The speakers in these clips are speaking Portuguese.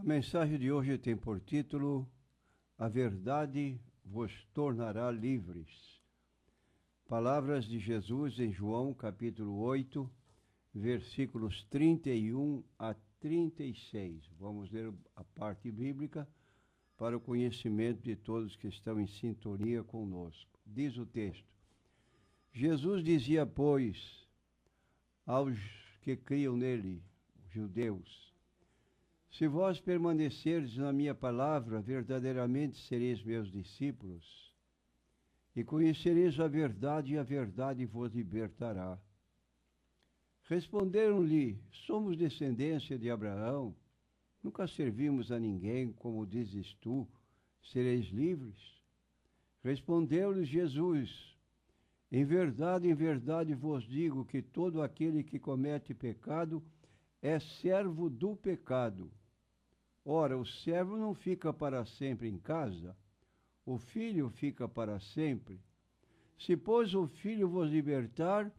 A mensagem de hoje tem por título: A verdade vos tornará livres. Palavras de Jesus em João, capítulo 8, versículos 31 a 36. Vamos ler a parte bíblica para o conhecimento de todos que estão em sintonia conosco. Diz o texto: Jesus dizia, pois, aos que criam nele, os judeus: se vós permanecerdes na minha palavra, verdadeiramente sereis meus discípulos, e conhecereis a verdade, e a verdade vos libertará. Responderam-lhe: somos descendência de Abraão, nunca servimos a ninguém, como dizes tu, sereis livres? Respondeu-lhes Jesus: em verdade vos digo que todo aquele que comete pecado é servo do pecado. Ora, o servo não fica para sempre em casa, o filho fica para sempre. Se, pois, o filho vos libertar,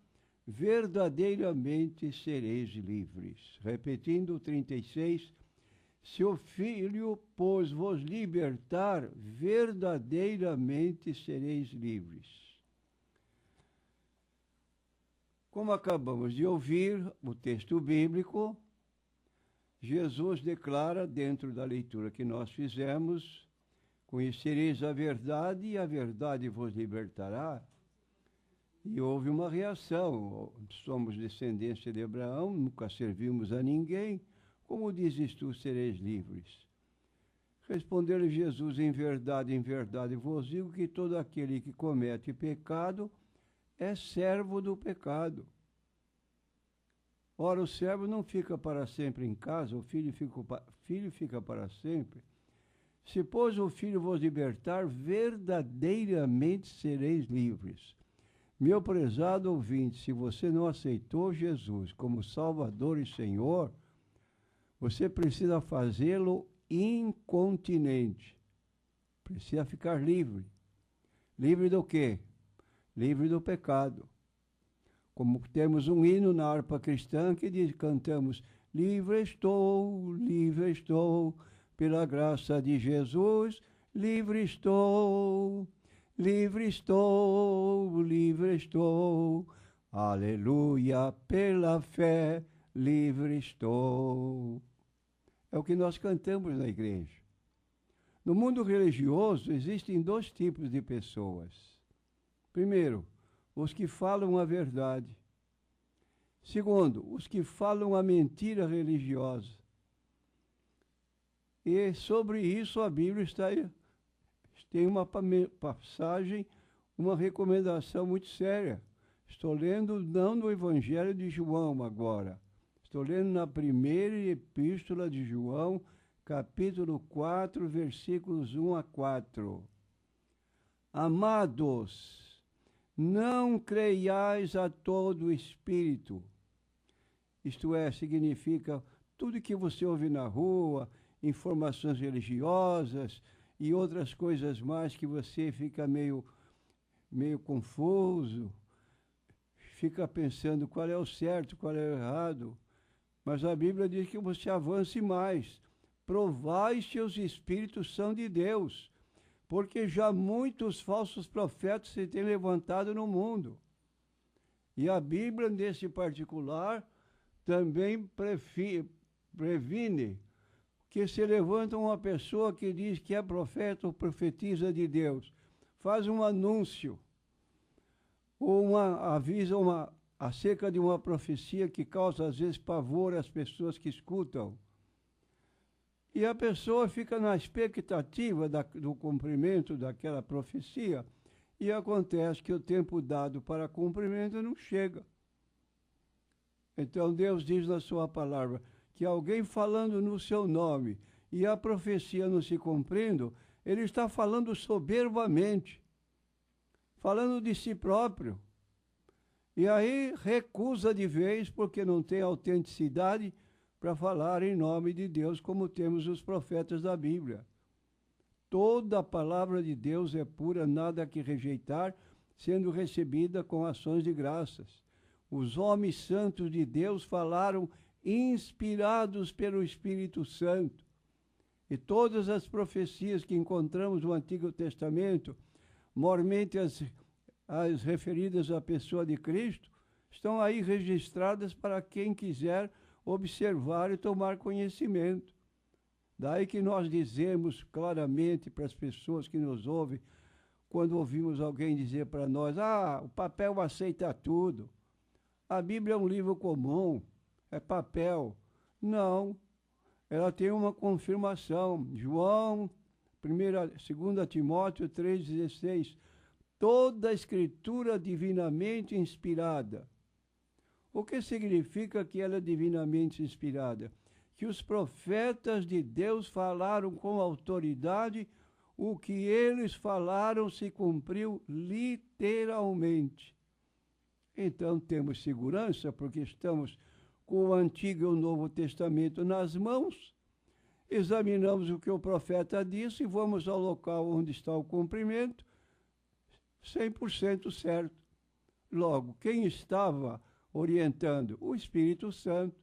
verdadeiramente sereis livres. Repetindo, 36, se o filho, pois, vos libertar, verdadeiramente sereis livres. Como acabamos de ouvir o texto bíblico, Jesus declara, dentro da leitura que nós fizemos: conhecereis a verdade e a verdade vos libertará. E houve uma reação: somos descendência de Abraão, nunca servimos a ninguém, como dizes tu, sereis livres? Respondeu-lhe Jesus: em verdade vos digo que todo aquele que comete pecado é servo do pecado. Ora, o servo não fica para sempre em casa, o filho fica para sempre. Se, pois, o filho vos libertar, verdadeiramente sereis livres. Meu prezado ouvinte, se você não aceitou Jesus como Salvador e Senhor, você precisa fazê-lo incontinente. Precisa ficar livre. Livre do quê? Livre do pecado. Como temos um hino na harpa cristã que diz, cantamos: livre estou, pela graça de Jesus, livre estou, aleluia, pela fé, livre estou. É o que nós cantamos na igreja. No mundo religioso existem dois tipos de pessoas. Primeiro, os que falam a verdade. Segundo, os que falam a mentira religiosa. E sobre isso a Bíblia tem uma passagem, uma recomendação muito séria. Estou lendo não no Evangelho de João agora. Estou lendo na primeira epístola de João, capítulo 4, versículos 1 a 4. Amados, não creiais a todo espírito. Isto é, significa tudo que você ouve na rua, informações religiosas e outras coisas mais que você fica meio confuso, fica pensando qual é o certo, qual é o errado. Mas a Bíblia diz que você avance mais. Provai se os espíritos são de Deus, porque já muitos falsos profetas se têm levantado no mundo. E a Bíblia, nesse particular, também previne que se levanta uma pessoa que diz que é profeta ou profetiza de Deus, faz um anúncio, ou avisa acerca de uma profecia que causa, às vezes, pavor às pessoas que escutam. E a pessoa fica na expectativa do cumprimento daquela profecia, e acontece que o tempo dado para cumprimento não chega. Então Deus diz na sua palavra que alguém falando no seu nome e a profecia não se cumprindo, ele está falando soberbamente, falando de si próprio. E aí recusa de vez, porque não tem autenticidade para falar em nome de Deus, como temos os profetas da Bíblia. Toda a palavra de Deus é pura, nada que rejeitar, sendo recebida com ações de graças. Os homens santos de Deus falaram inspirados pelo Espírito Santo. E todas as profecias que encontramos no Antigo Testamento, mormente as referidas à pessoa de Cristo, estão aí registradas para quem quiser observar e tomar conhecimento. Daí que nós dizemos claramente para as pessoas que nos ouvem, quando ouvimos alguém dizer para nós, o papel aceita tudo. A Bíblia é um livro comum, é papel. Não, ela tem uma confirmação. João, 2 Timóteo 3,16, toda a escritura divinamente inspirada. O que significa que ela é divinamente inspirada? Que os profetas de Deus falaram com autoridade, o que eles falaram se cumpriu literalmente. Então temos segurança, porque estamos com o Antigo e o Novo Testamento nas mãos, examinamos o que o profeta disse e vamos ao local onde está o cumprimento, 100% certo. Logo, quem estava orientando? O Espírito Santo.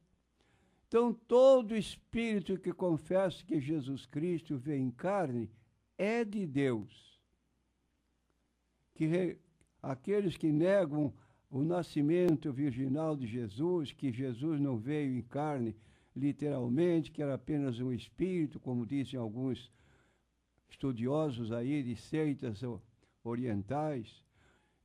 Então, todo espírito que confessa que Jesus Cristo veio em carne é de Deus. Aqueles que negam o nascimento virginal de Jesus, que Jesus não veio em carne literalmente, que era apenas um espírito, como dizem alguns estudiosos aí de seitas orientais.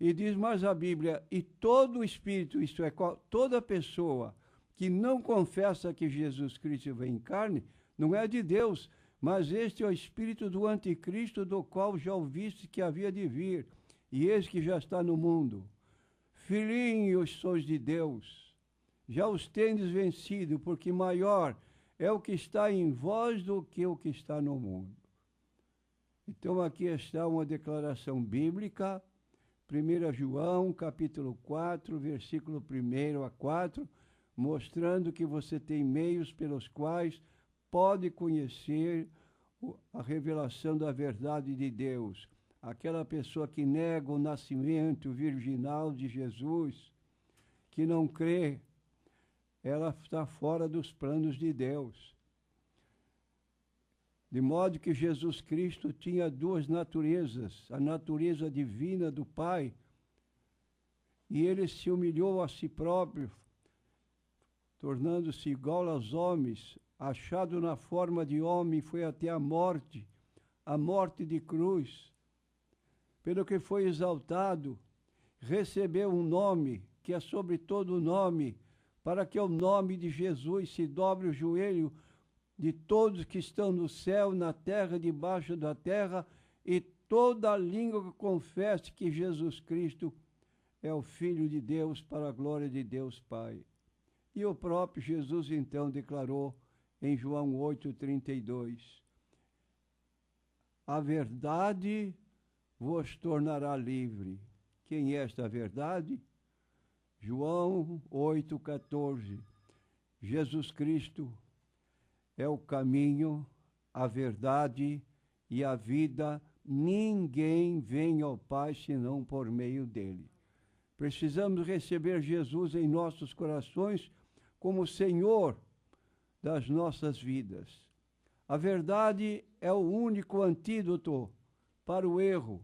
E diz mais a Bíblia, e todo espírito, isto é, toda pessoa que não confessa que Jesus Cristo veio em carne, não é de Deus, mas este é o espírito do anticristo, do qual já ouviste que havia de vir, e eis que já está no mundo. Filhinhos sois de Deus, já os tendes vencido, porque maior é o que está em vós do que o que está no mundo. Então aqui está uma declaração bíblica, 1 João, capítulo 4, versículo 1 a 4, mostrando que você tem meios pelos quais pode conhecer a revelação da verdade de Deus. Aquela pessoa que nega o nascimento virginal de Jesus, que não crê, ela está fora dos planos de Deus. De modo que Jesus Cristo tinha duas naturezas, a natureza divina do Pai, e ele se humilhou a si próprio, tornando-se igual aos homens, achado na forma de homem, foi até a morte de cruz, pelo que foi exaltado, recebeu um nome, que é sobre todo nome, para que ao nome de Jesus se dobre o joelho de todos que estão no céu, na terra, debaixo da terra, e toda a língua que confesse que Jesus Cristo é o Filho de Deus, para a glória de Deus Pai. E o próprio Jesus, então, declarou em João 8,32, a verdade vos tornará livre. Quem é esta verdade? João 8,14. Jesus Cristo é o caminho, a verdade e a vida. Ninguém vem ao Pai senão por meio dele. Precisamos receber Jesus em nossos corações como Senhor das nossas vidas. A verdade é o único antídoto para o erro.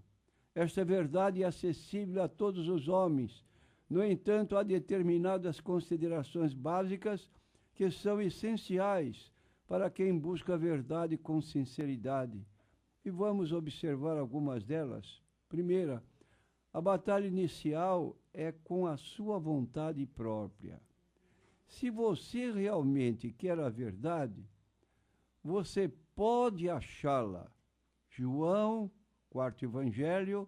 Esta verdade é acessível a todos os homens. No entanto, há determinadas considerações básicas que são essenciais para quem busca a verdade com sinceridade. E vamos observar algumas delas. Primeira, a batalha inicial é com a sua vontade própria. Se você realmente quer a verdade, você pode achá-la. João, quarto Evangelho,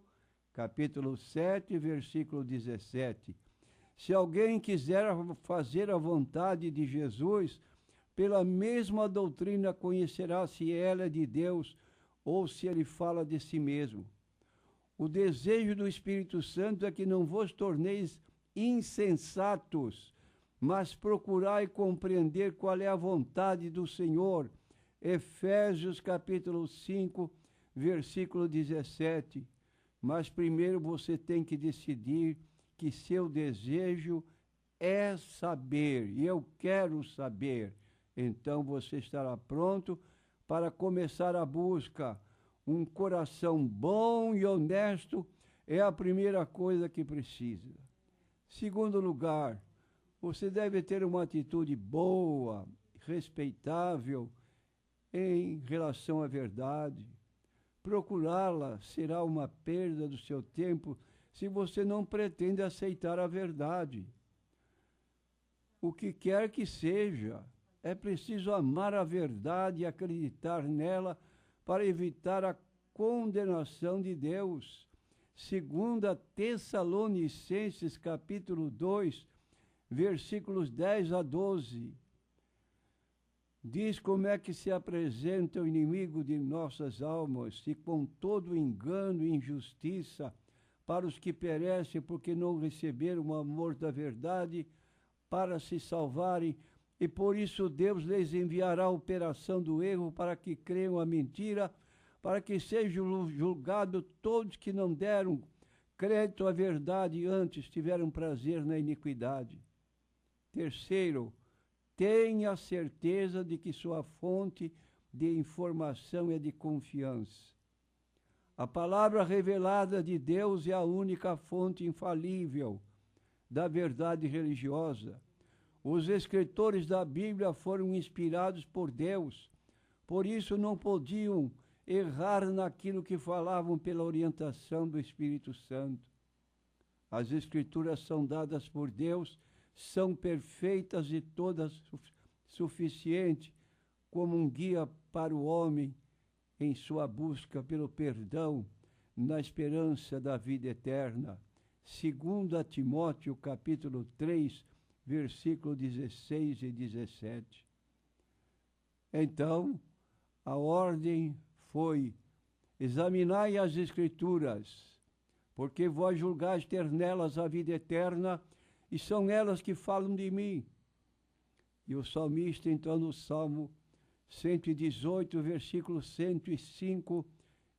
capítulo 7, versículo 17. Se alguém quiser fazer a vontade de Jesus, pela mesma doutrina conhecerá se ela é de Deus ou se ele fala de si mesmo. O desejo do Espírito Santo é que não vos torneis insensatos, mas procurai compreender qual é a vontade do Senhor. Efésios capítulo 5, versículo 17. Mas primeiro você tem que decidir que seu desejo é saber, e eu quero saber. Então você estará pronto para começar a busca. Um coração bom e honesto é a primeira coisa que precisa. Segundo lugar, você deve ter uma atitude boa, respeitável em relação à verdade. Procurá-la será uma perda do seu tempo se você não pretende aceitar a verdade. O que quer que seja, é preciso amar a verdade e acreditar nela para evitar a condenação de Deus. 2 Tessalonicenses, capítulo 2, versículos 10 a 12. Diz como é que se apresenta o inimigo de nossas almas, e com todo engano e injustiça para os que perecem porque não receberam o amor da verdade para se salvarem, e por isso Deus lhes enviará a operação do erro para que creiam a mentira, para que sejam julgados todos que não deram crédito à verdade e antes tiveram prazer na iniquidade. Terceiro, tenha certeza de que sua fonte de informação é de confiança. A palavra revelada de Deus é a única fonte infalível da verdade religiosa. Os escritores da Bíblia foram inspirados por Deus, por isso não podiam errar naquilo que falavam pela orientação do Espírito Santo. As Escrituras são dadas por Deus, são perfeitas e todas suficientes como um guia para o homem em sua busca pelo perdão, na esperança da vida eterna. 2 Timóteo, capítulo 3, versículo 16 e 17. Então, a ordem foi: examinai as Escrituras, porque vós julgais ter nelas a vida eterna, e são elas que falam de mim. E o salmista, então, no Salmo 118, versículo 105,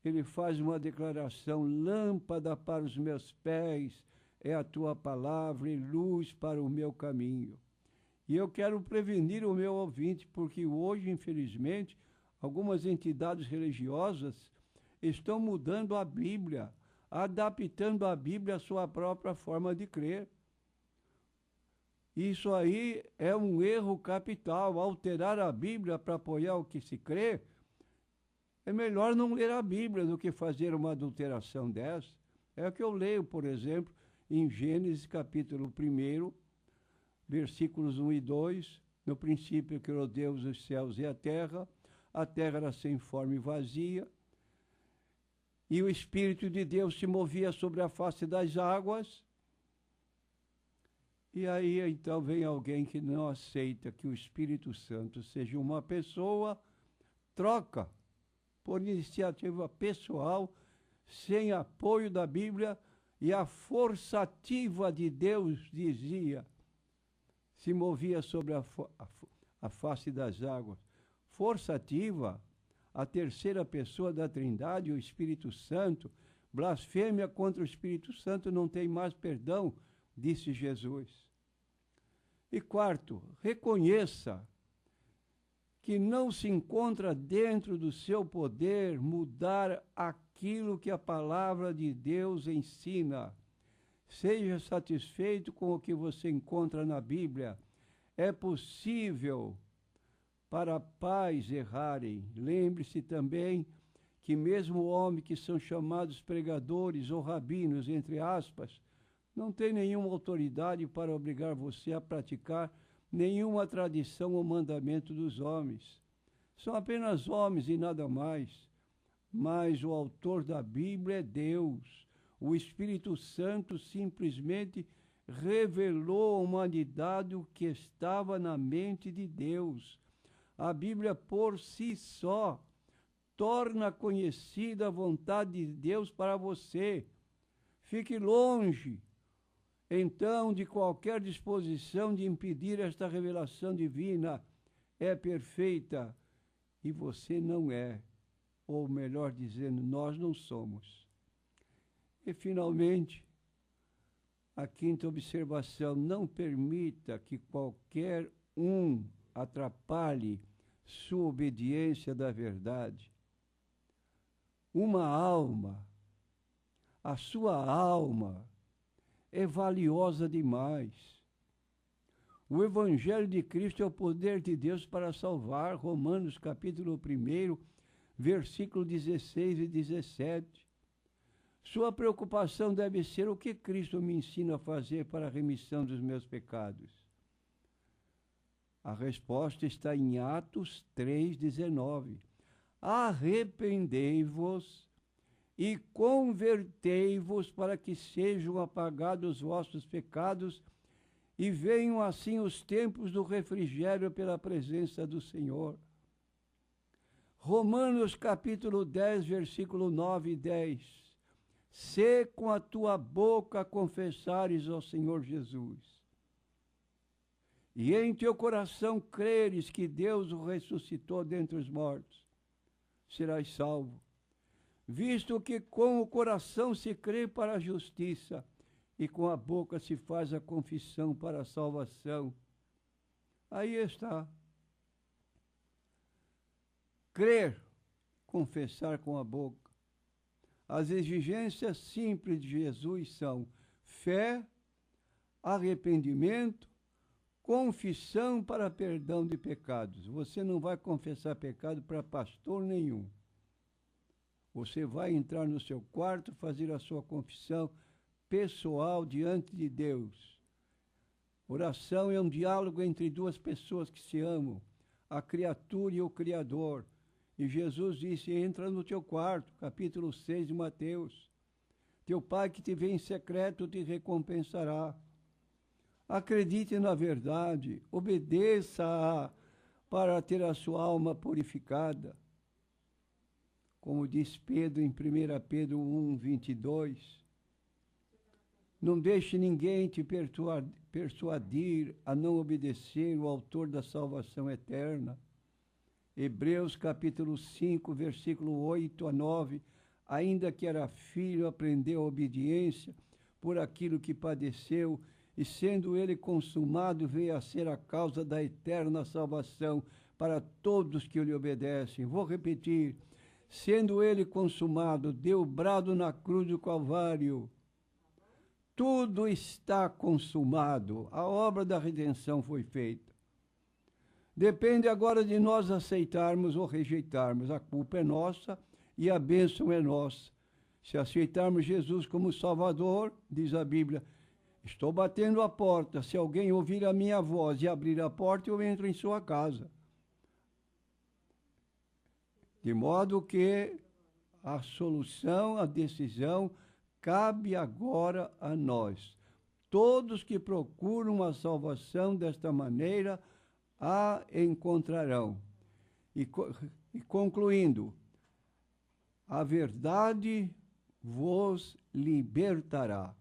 ele faz uma declaração: lâmpada para os meus pés é a tua palavra e luz para o meu caminho. E eu quero prevenir o meu ouvinte, porque hoje, infelizmente, algumas entidades religiosas estão mudando a Bíblia, adaptando a Bíblia à sua própria forma de crer. Isso aí é um erro capital. Alterar a Bíblia para apoiar o que se crê, é melhor não ler a Bíblia do que fazer uma adulteração dessa. É o que eu leio, por exemplo, em Gênesis capítulo 1, versículos 1 e 2. No princípio criou Deus os céus e a terra era sem forma e vazia, e o Espírito de Deus se movia sobre a face das águas. E aí, então, vem alguém que não aceita que o Espírito Santo seja uma pessoa, troca por iniciativa pessoal, sem apoio da Bíblia, e a força ativa de Deus, dizia, se movia sobre a face das águas. Força ativa, a terceira pessoa da Trindade, o Espírito Santo. Blasfêmia contra o Espírito Santo não tem mais perdão, disse Jesus. E quarto, reconheça que não se encontra dentro do seu poder mudar aquilo que a palavra de Deus ensina. Seja satisfeito com o que você encontra na Bíblia. É possível para pais errarem. Lembre-se também que mesmo homens que são chamados pregadores ou rabinos, entre aspas, não tem nenhuma autoridade para obrigar você a praticar nenhuma tradição ou mandamento dos homens. São apenas homens e nada mais. Mas o autor da Bíblia é Deus. O Espírito Santo simplesmente revelou à humanidade o que estava na mente de Deus. A Bíblia por si só torna conhecida a vontade de Deus para você. Fique longe, então, de qualquer disposição de impedir esta revelação divina. É perfeita e você não é. Ou melhor dizendo, nós não somos. E, finalmente, a quinta observação: não permita que qualquer um atrapalhe sua obediência da verdade. Uma alma, a sua alma, é valiosa demais. O Evangelho de Cristo é o poder de Deus para salvar. Romanos capítulo 1, versículo 16 e 17. Sua preocupação deve ser o que Cristo me ensina a fazer para a remissão dos meus pecados. A resposta está em Atos 3,19. Arrependei-vos e convertei-vos para que sejam apagados os vossos pecados e venham assim os tempos do refrigério pela presença do Senhor. Romanos capítulo 10, versículo 9 e 10. Se com a tua boca confessares ao Senhor Jesus, e em teu coração creres que Deus o ressuscitou dentre os mortos, serás salvo. Visto que com o coração se crê para a justiça, e com a boca se faz a confissão para a salvação. Aí está. Crer, confessar com a boca. As exigências simples de Jesus são fé, arrependimento, confissão para perdão de pecados. Você não vai confessar pecado para pastor nenhum. Você vai entrar no seu quarto, fazer a sua confissão pessoal diante de Deus. Oração é um diálogo entre duas pessoas que se amam, a criatura e o Criador. E Jesus disse, entra no teu quarto, capítulo 6 de Mateus. Teu Pai que te vê em secreto te recompensará. Acredite na verdade, obedeça-a para ter a sua alma purificada. Como diz Pedro em 1 Pedro 1, 22. Não deixe ninguém te persuadir a não obedecer o autor da salvação eterna. Hebreus capítulo 5, versículo 8 a 9. Ainda que era filho, aprendeu a obediência por aquilo que padeceu, e sendo ele consumado, veio a ser a causa da eterna salvação para todos que lhe obedecem. Vou repetir. Sendo ele consumado, deu brado na cruz do Calvário. Tudo está consumado. A obra da redenção foi feita. Depende agora de nós aceitarmos ou rejeitarmos. A culpa é nossa e a bênção é nossa. Se aceitarmos Jesus como Salvador, diz a Bíblia, estou batendo a porta. Se alguém ouvir a minha voz e abrir a porta, eu entro em sua casa. De modo que a solução, a decisão, cabe agora a nós. Todos que procuram a salvação desta maneira, a encontrarão. E concluindo, a verdade vos libertará.